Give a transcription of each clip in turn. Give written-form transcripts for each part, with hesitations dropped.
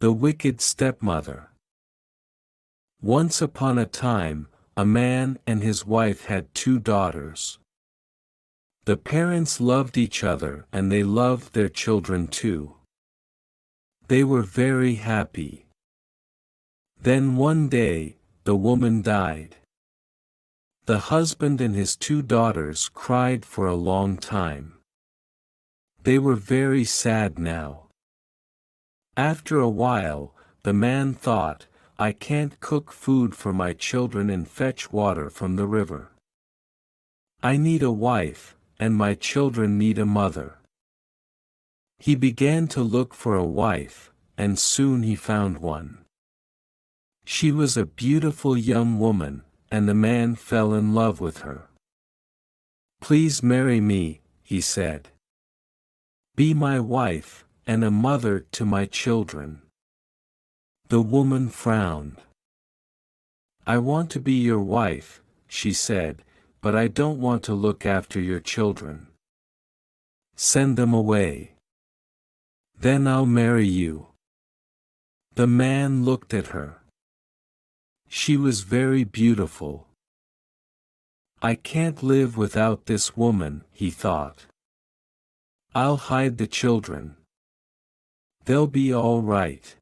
The wicked stepmother. Once upon a time, a man and his wife had 2 daughters. The parents loved each other and they loved their children too. They were very happy. Then one day, the woman died. The husband and his 2 daughters cried for a long time. They were very sad now. After a while, the man thought, I can't cook food for my children and fetch water from the river. I need a wife, and my children need a mother. He began to look for a wife, and soon he found one. She was a beautiful young woman, and the man fell in love with her. Please marry me, he said. Be my wife, and a mother to my children. The woman frowned. I want to be your wife, she said, but I don't want to look after your children. Send them away. Then I'll marry you. The man looked at her. She was very beautiful. I can't live without this woman, he thought. I'll hide the children. They'll be all right.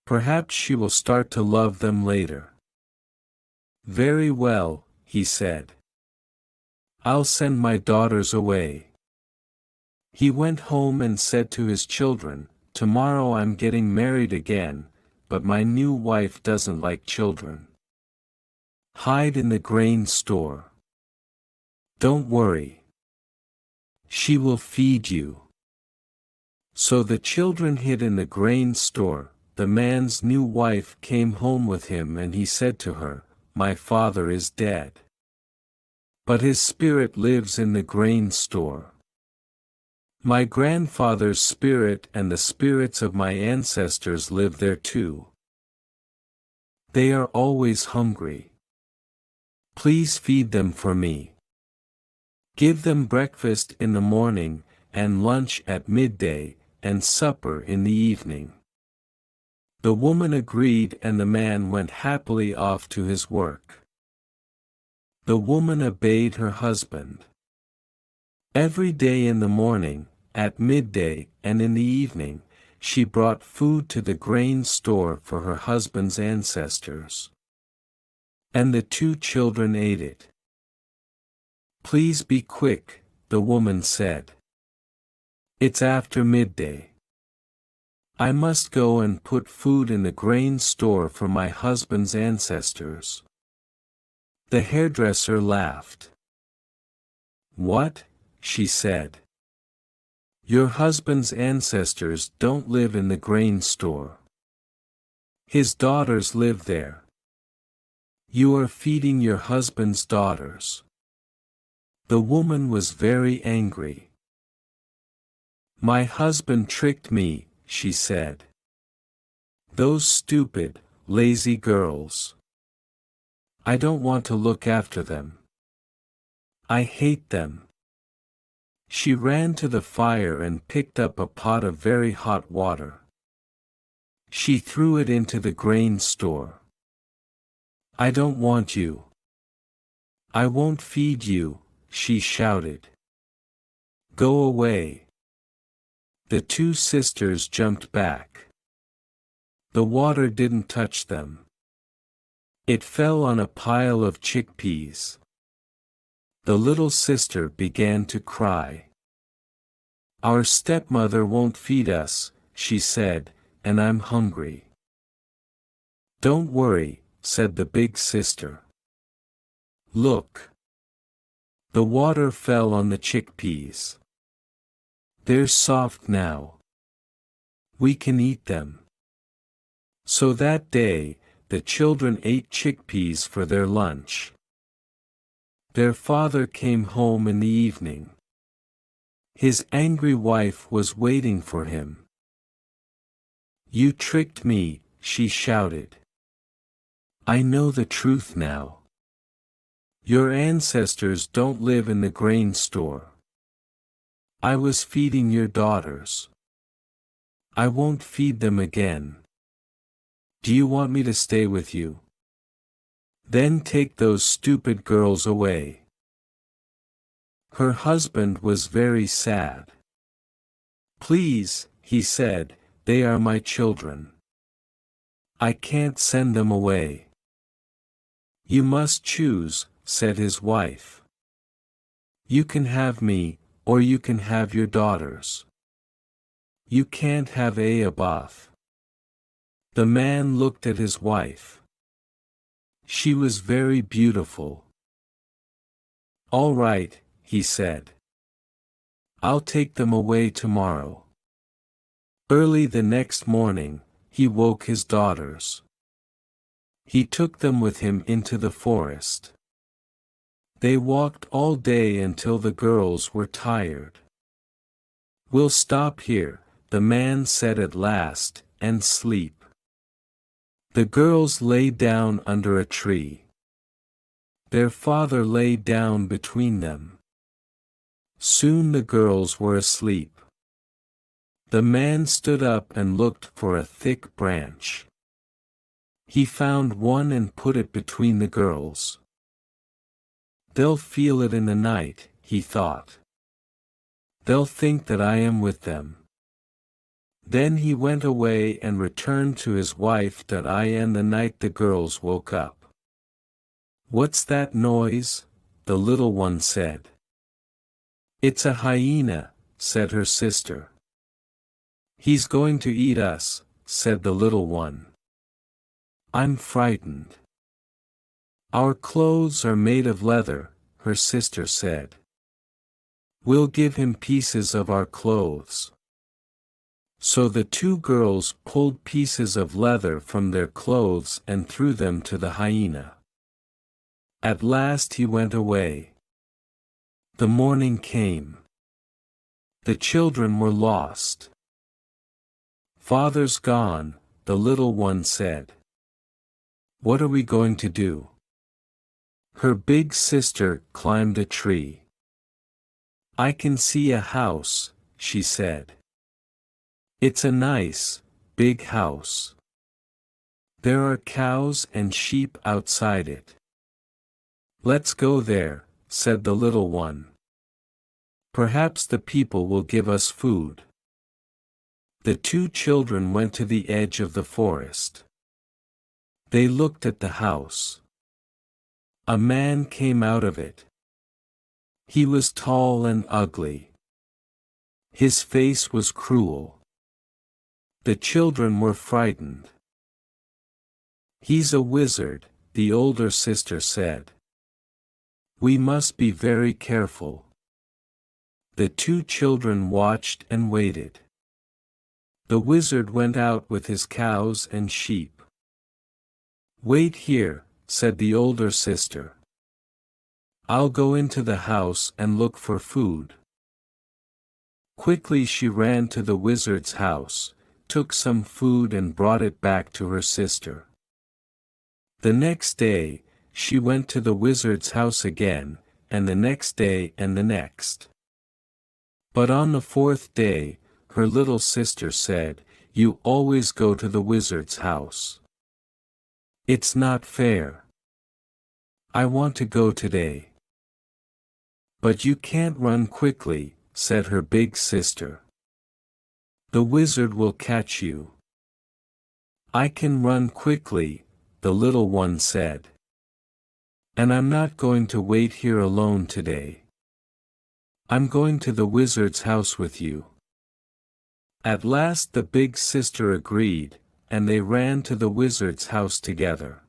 Perhaps she will start to love them later. Very well, he said. I'll send my daughters away. He went home and said to his children, Tomorrow I'm getting married again, but my new wife doesn't like children. Hide in the grain store. Don't worry. She will feed you. So the children hid in the grain store. The man's new wife came home with him and he said to her, My father is dead. But his spirit lives in the grain store. My grandfather's spirit and the spirits of my ancestors live there too. They are always hungry. Please feed them for me. Give them breakfast in the morning, and lunch at midday, and supper in the evening. The woman agreed and the man went happily off to his work. The woman obeyed her husband. Every day in the morning, at midday, and in the evening, she brought food to the grain store for her husband's ancestors. And the 2 children ate it. Please be quick, the woman said. It's after midday. I must go and put food in the grain store for my husband's ancestors. The hairdresser laughed. What? She said. Your husband's ancestors don't live in the grain store. His daughters live there. You are feeding your husband's daughters. The woman was very angry. My husband tricked me, she said. Those stupid, lazy girls. I don't want to look after them. I hate them. She ran to the fire and picked up a pot of very hot water. She threw it into the grain store. I don't want you. I won't feed you, she shouted. Go away. The 2 sisters jumped back. The water didn't touch them. It fell on a pile of chickpeas. The little sister began to cry. Our stepmother won't feed us, she said, and I'm hungry. Don't worry, said the big sister. Look. The water fell on the chickpeas. They're soft now. We can eat them. So that day, the children ate chickpeas for their lunch. Their father came home in the evening. His angry wife was waiting for him. You tricked me, she shouted. I know the truth now. Your ancestors don't live in the grain store. I was feeding your daughters. I won't feed them again. Do you want me to stay with you? Then take those stupid girls away. Her husband was very sad. Please, he said, they are my children. I can't send them away. You must choose, said his wife. You can have me, or you can have your daughters. You can't have both. The man looked at his wife. She was very beautiful. All right, he said. I'll take them away tomorrow. Early the next morning, he woke his daughters. He took them with him into the forest. They walked all day until the girls were tired. We'll stop here, the man said at last, and sleep. The girls lay down under a tree. Their father lay down between them. Soon the girls were asleep. The man stood up and looked for a thick branch. He found one and put it between the girls. They'll feel it in the night, he thought. They'll think that I am with them. Then he went away and returned to his wife. In the night the girls woke up. What's that noise? The little one said. It's a hyena, said her sister. He's going to eat us, said the little one. I'm frightened. Our clothes are made of leather, her sister said. We'll give him pieces of our clothes. So the two girls pulled pieces of leather from their clothes and threw them to the hyena. At last he went away. The morning came. The children were lost. Father's gone, the little one said. What are we going to do? Her big sister climbed a tree. I can see a house, she said. It's a nice, big house. There are cows and sheep outside it. Let's go there, said the little one. Perhaps the people will give us food. The two children went to the edge of the forest. They looked at the house. A man came out of it. He was tall and ugly. His face was cruel. The children were frightened. He's a wizard, the older sister said. We must be very careful. The two children watched and waited. The wizard went out with his cows and sheep. Wait here, said the older sister. I'll go into the house and look for food. Quickly she ran to the wizard's house, took some food and brought it back to her sister. The next day, she went to the wizard's house again, and the next day and the next. But on the fourth day, her little sister said, You always go to the wizard's house. It's not fair. I want to go today. But you can't run quickly, said her big sister. The wizard will catch you. I can run quickly, the little one said. And I'm not going to wait here alone today. I'm going to the wizard's house with you. At last the big sister agreed, and they ran to the wizard's house together.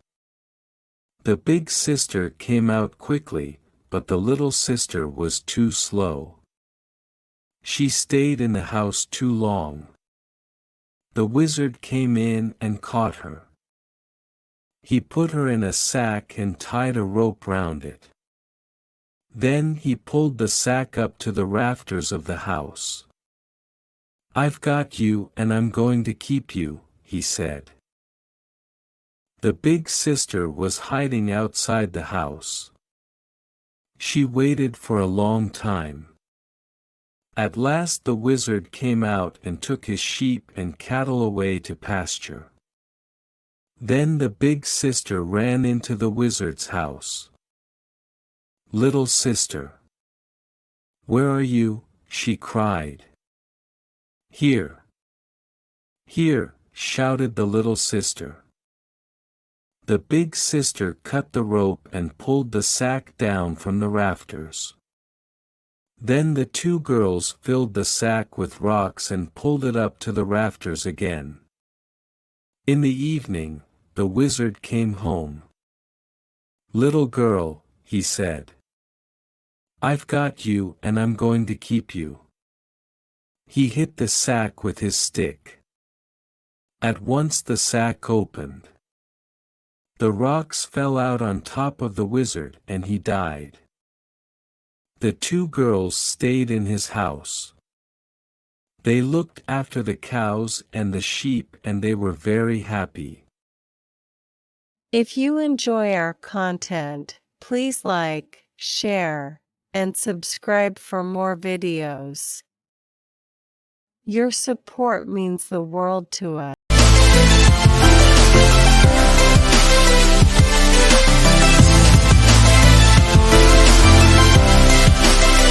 The big sister came out quickly, but the little sister was too slow. She stayed in the house too long. The wizard came in and caught her. He put her in a sack and tied a rope round it. Then he pulled the sack up to the rafters of the house. I've got you and I'm going to keep you, he said. The big sister was hiding outside the house. She waited for a long time. At last the wizard came out and took his sheep and cattle away to pasture. Then the big sister ran into the wizard's house. "Little sister, where are you?" she cried. "Here. Here," shouted the little sister. The big sister cut the rope and pulled the sack down from the rafters. Then the two girls filled the sack with rocks and pulled it up to the rafters again. In the evening, the wizard came home. "Little girl," he said, "I've got you and I'm going to keep you." He hit the sack with his stick. At once the sack opened. The rocks fell out on top of the wizard and he died. The two girls stayed in his house. They looked after the cows and the sheep and they were very happy. If you enjoy our content, please like, share, and subscribe for more videos. Your support means the world to us.